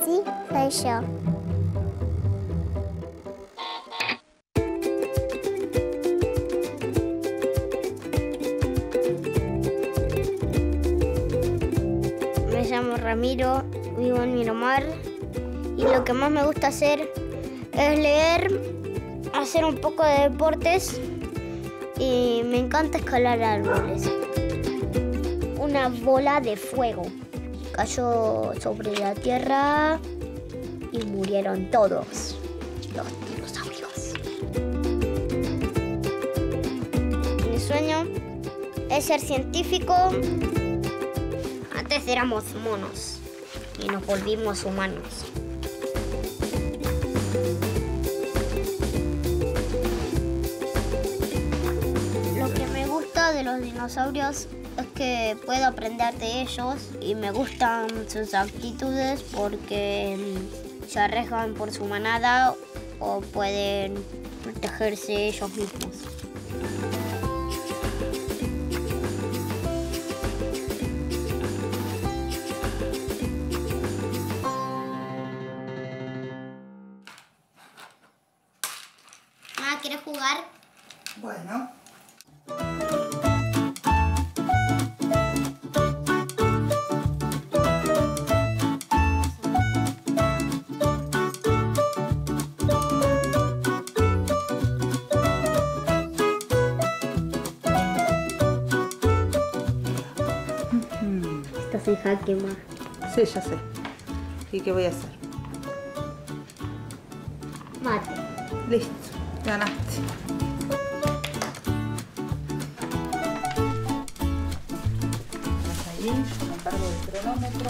Sí, soy yo. Me llamo Ramiro, vivo en Miramar y lo que más me gusta hacer es leer, hacer un poco de deportes y me encanta escalar árboles. Una bola de fuego cayó sobre la tierra y murieron todos los dinosaurios. Mi sueño es ser científico. Antes éramos monos y nos volvimos humanos. Lo que me gusta de los dinosaurios es que puedo aprender de ellos y me gustan sus actitudes porque se arriesgan por su manada o pueden protegerse ellos mismos. Mamá, ¿quieres jugar? Bueno. Estás en jaque, ma. Sí, ya sé. ¿Y qué voy a hacer? Mate. Listo, ganaste. Vas ahí, yo me encargo del cronómetro.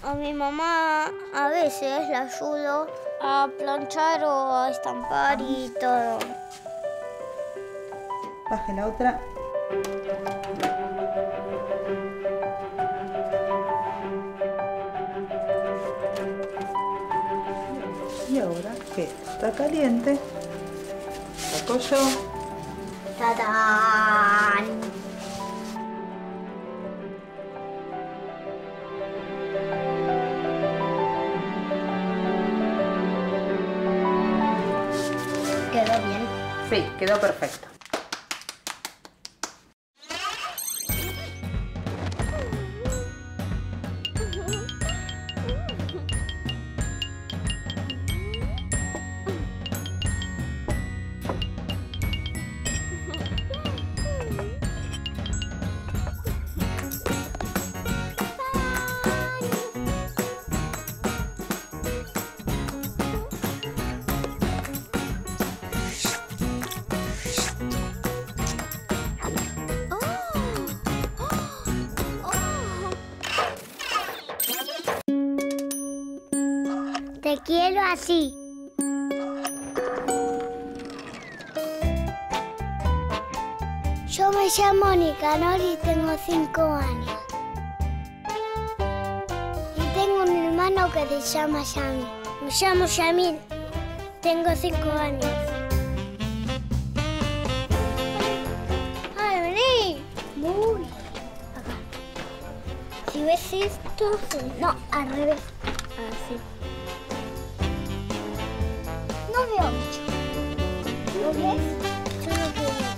A mi mamá a veces la ayudo a planchar o a estampar y todo. Baje la otra. ¿Y ahora qué? Está caliente. Saco yo. ¡Tadán! ¿Quedó bien? Sí, quedó perfecto. Te quiero así. Yo me llamo Nicanor y tengo 5 años. Y tengo un hermano que se llama Yamil. Me llamo Yamil. Tengo 5 años. ¡Ay, vení! Muy. Acá. Si ves esto... No, al revés. Así. No veo mucho. ¿Lo ves? Yo no veo mucho.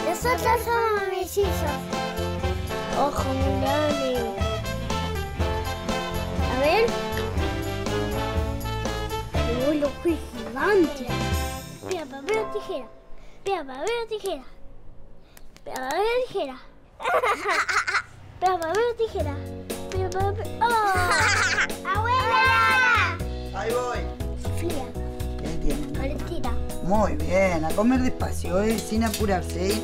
Nosotros somos mellizos. Ojo, mirale. A ver. Uy, lo que es gigante. Piedra, papel o tijera. Piedra, papel o tijera. Piedra, papel o tijera. Piedra, papel o tijera. Piedra, papel. ¡Oh! ¡Abuela! Ahí voy. Sofía. ¿Qué tiene? Valentina. Muy bien, a comer despacio, sin apurarse,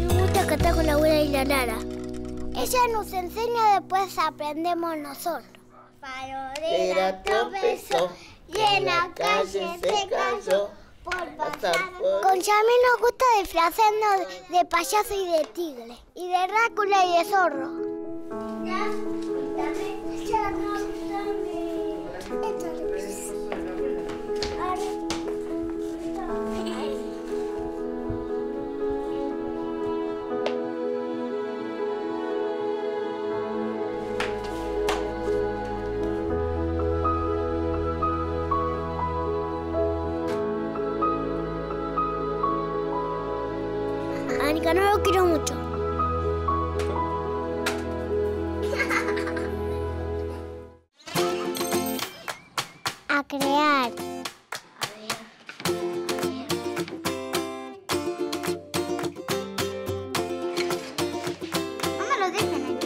Me gusta cantar con la abuela y la Lara. Ella nos enseña, después aprendemos nosotros. Farolera tropezó y en la calle se cayó por pasar. Con Yamil nos gusta disfrazarnos de payaso y de tigre, y de Drácula y de zorro. Lo quiero mucho. A crear. No me lo dejen ahí.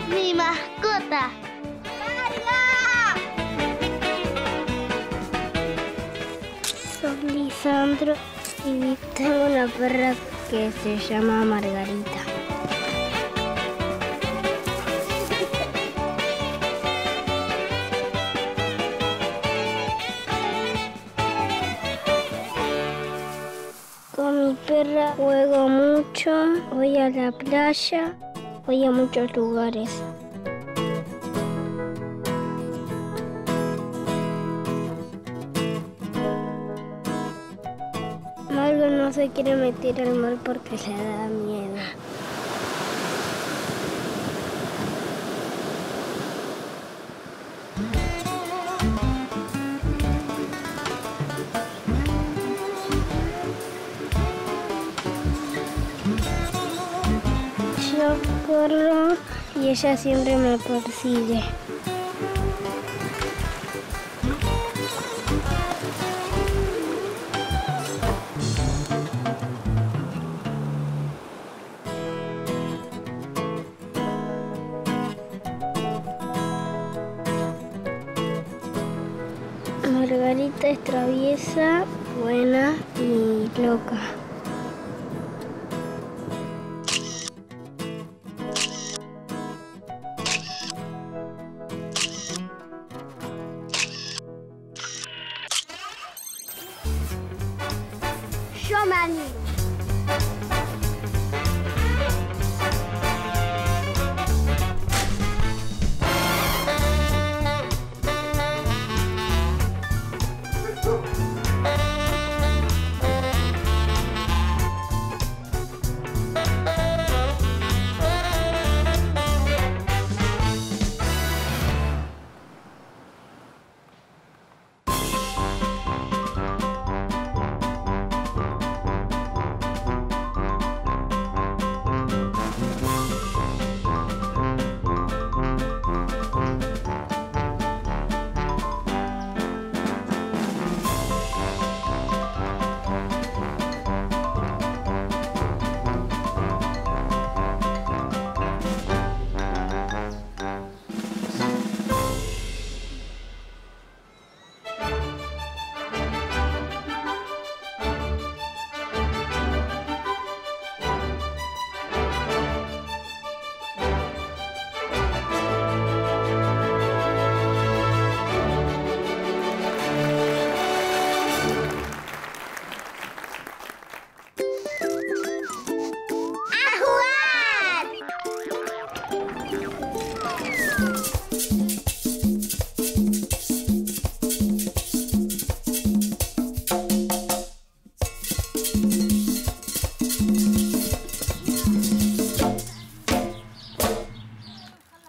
Mi mascota. Soy Lisandro y tengo una perra que se llama Margarita. Con mi perra juego mucho, voy a la playa, voy a muchos lugares. Margo no se quiere meter al mar porque le da miedo. Yo corro y ella siempre me persigue. Margarita es traviesa, buena y loca. Yo me animo.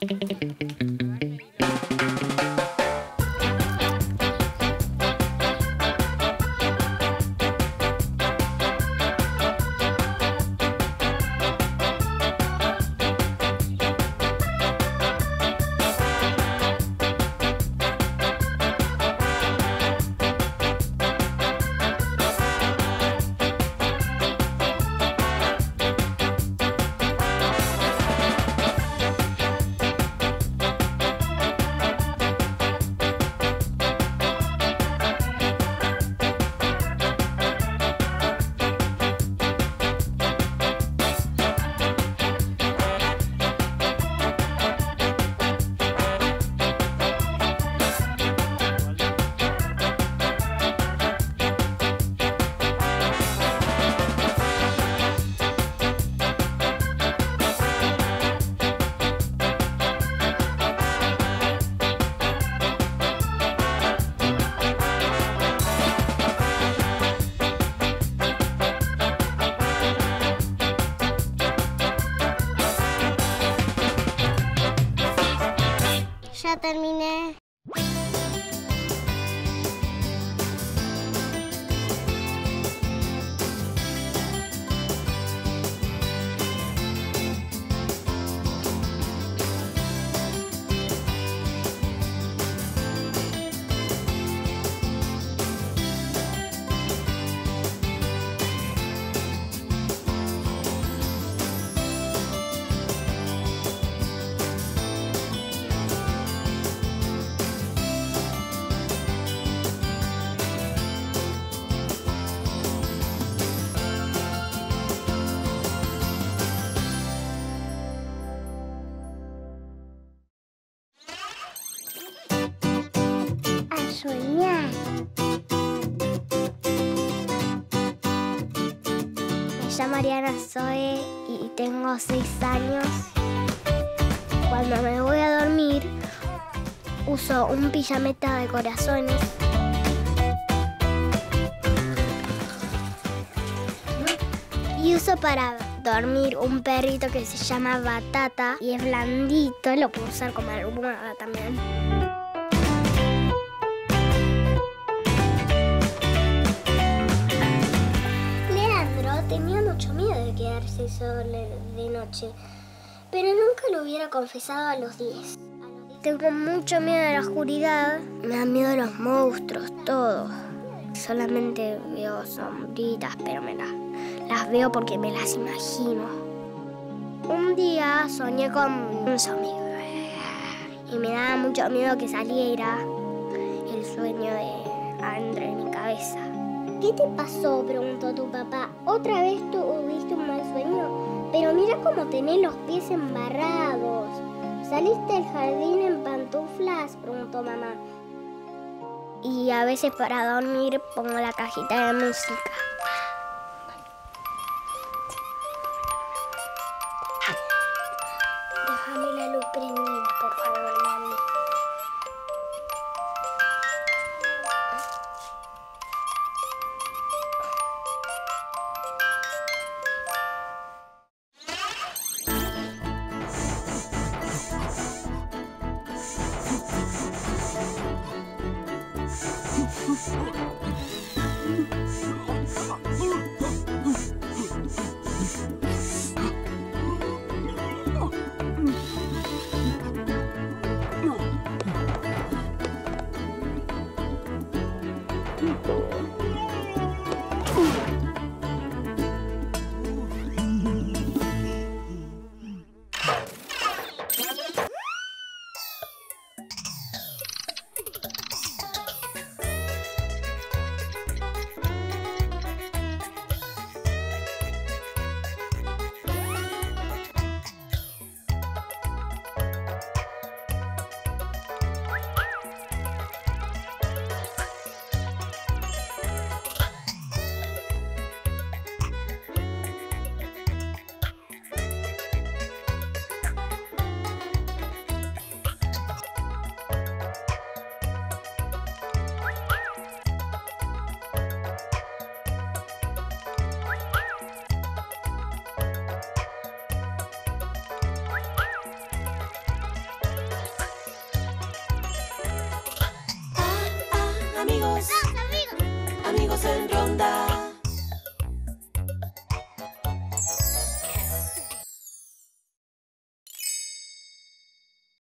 Ya terminé. Soñar. Me llamo Ariana Zoe y tengo 6 años. Cuando me voy a dormir, uso un pijameta de corazones. Y uso para dormir un perrito que se llama Batata y es blandito, lo puedo usar como almohada también. Tenía mucho miedo de quedarse solo de noche, pero nunca lo hubiera confesado a los 10. Tengo mucho miedo de la oscuridad, me dan miedo los monstruos, todo. Solamente veo sombritas, pero las veo porque me las imagino. Un día soñé con un zombie y me daba mucho miedo que saliera el sueño de adentro de mi cabeza. ¿Qué te pasó?, preguntó tu papá. ¿Otra vez tuviste un mal sueño? Pero mira cómo tenés los pies embarrados. ¿Saliste del jardín en pantuflas?, preguntó mamá. Y a veces para dormir pongo la cajita de música. Déjame la luz prendida, por favor, mami.